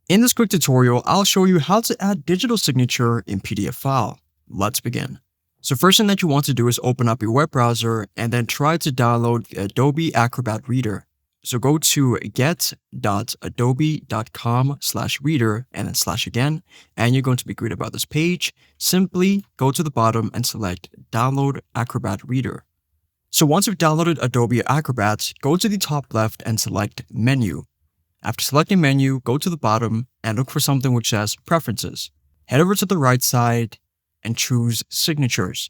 In this quick tutorial, I'll show you how to add digital signature in PDF file. Let's begin. So first thing that you want to do is open up your web browser and then try to download the Adobe Acrobat Reader. So go to get.adobe.com/reader and then /again, and you're going to be greeted about this page. Simply go to the bottom and select Download Acrobat Reader. So once you've downloaded Adobe Acrobat, go to the top left and select Menu. After selecting Menu, go to the bottom and look for something which says Preferences. Head over to the right side and choose Signatures.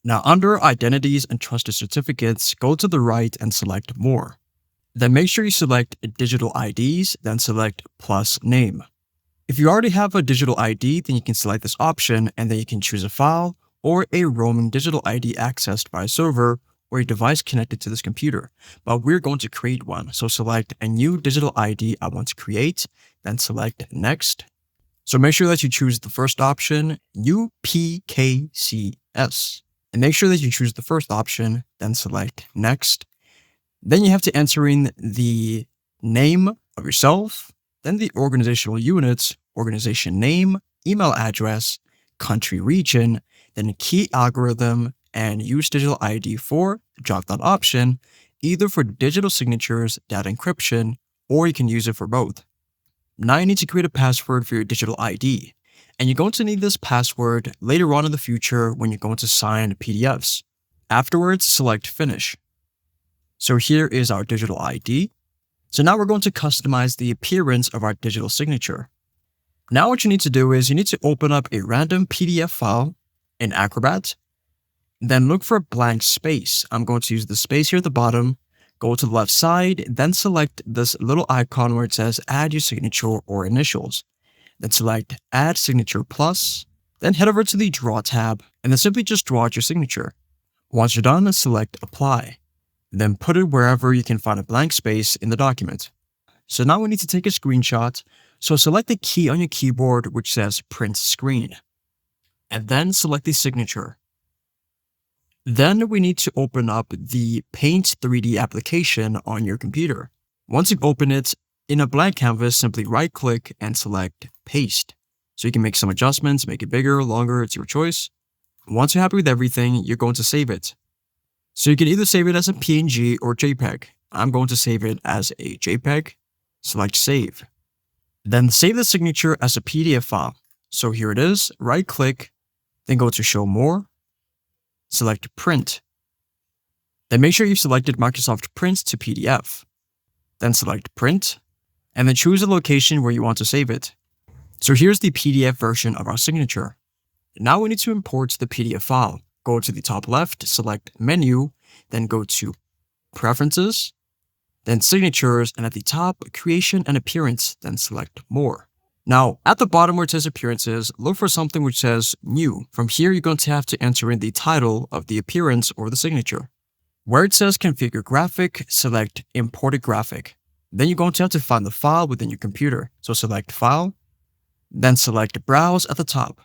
Now under Identities and Trusted Certificates, go to the right and select More. Then make sure you select Digital IDs, then select Plus Name. If you already have a digital ID, then you can select this option and then you can choose a file or a roaming digital ID accessed by a server or a device connected to this computer. But we're going to create one. So select a new digital ID I want to create, then select Next. So make sure that you choose the first option, UPKCS. And make sure that you choose the first option, then select Next. Then you have to enter in the name of yourself, then the organizational units, organization name, email address, country region, then a key algorithm, and use digital ID for the drop-down option, either for digital signatures, data encryption, or you can use it for both. Now you need to create a password for your digital ID, and you're going to need this password later on in the future when you're going to sign PDFs. Afterwards, select Finish. So here is our digital ID. So now we're going to customize the appearance of our digital signature. Now what you need to do is you need to open up a random PDF file in Acrobat, then look for a blank space. I'm going to use the space here at the bottom, go to the left side, then select this little icon where it says add your signature or initials. Then select add signature plus, then head over to the draw tab and then simply just draw out your signature. Once you're done, select apply. Then put it wherever you can find a blank space in the document. So now we need to take a screenshot. So select the key on your keyboard which says print screen. And then select the signature. Then we need to open up the Paint 3D application on your computer. Once you open it, in a blank canvas, simply right-click and select Paste. So you can make some adjustments, make it bigger, longer, it's your choice. Once you're happy with everything, you're going to save it. So you can either save it as a PNG or JPEG. I'm going to save it as a JPEG. Select Save. Then save the signature as a PDF file. So here it is, right-click, then go to Show More. Select Print. Then make sure you've selected Microsoft Print to PDF. Then select Print, and then choose the location where you want to save it. So here's the PDF version of our signature. Now we need to import the PDF file. Go to the top left, select Menu, then go to Preferences, then Signatures, and at the top, Creation and Appearance, then select More. Now, at the bottom where it says Appearances, look for something which says New. From here, you're going to have to enter in the title of the appearance or the signature. Where it says Configure Graphic, select Imported Graphic. Then you're going to have to find the file within your computer. So select File, then select Browse at the top.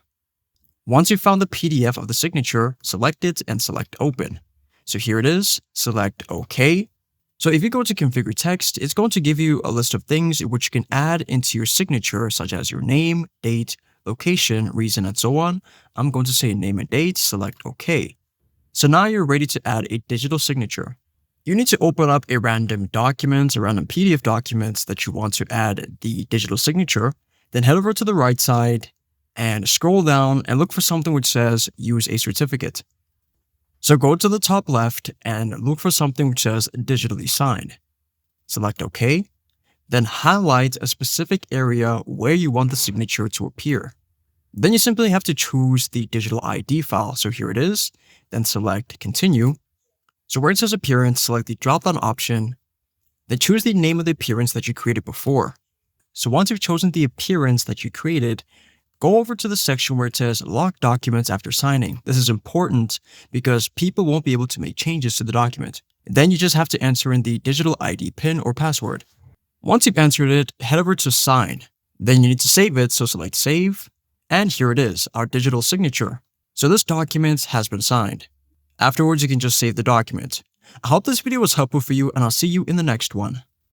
Once you've found the PDF of the signature, select it and select Open. So here it is, select OK. So if you go to Configure Text, it's going to give you a list of things which you can add into your signature, such as your name, date, location, reason, and so on. I'm going to say name and date, select OK. So now you're ready to add a digital signature. You need to open up a random document, a random PDF document that you want to add the digital signature, then head over to the right side and scroll down and look for something which says Use a Certificate. So go to the top left and look for something which says Digitally Signed. Select OK, then highlight a specific area where you want the signature to appear. Then you simply have to choose the digital ID file. So here it is, then select Continue. So where it says Appearance, select the drop-down option, then choose the name of the appearance that you created before. So once you've chosen the appearance that you created, go over to the section where it says Lock Documents after signing. This is important because people won't be able to make changes to the document. Then you just have to enter in the digital ID PIN or password. Once you've entered it, head over to Sign. Then you need to save it, so select Save. And here it is, our digital signature. So this document has been signed. Afterwards, you can just save the document. I hope this video was helpful for you, and I'll see you in the next one.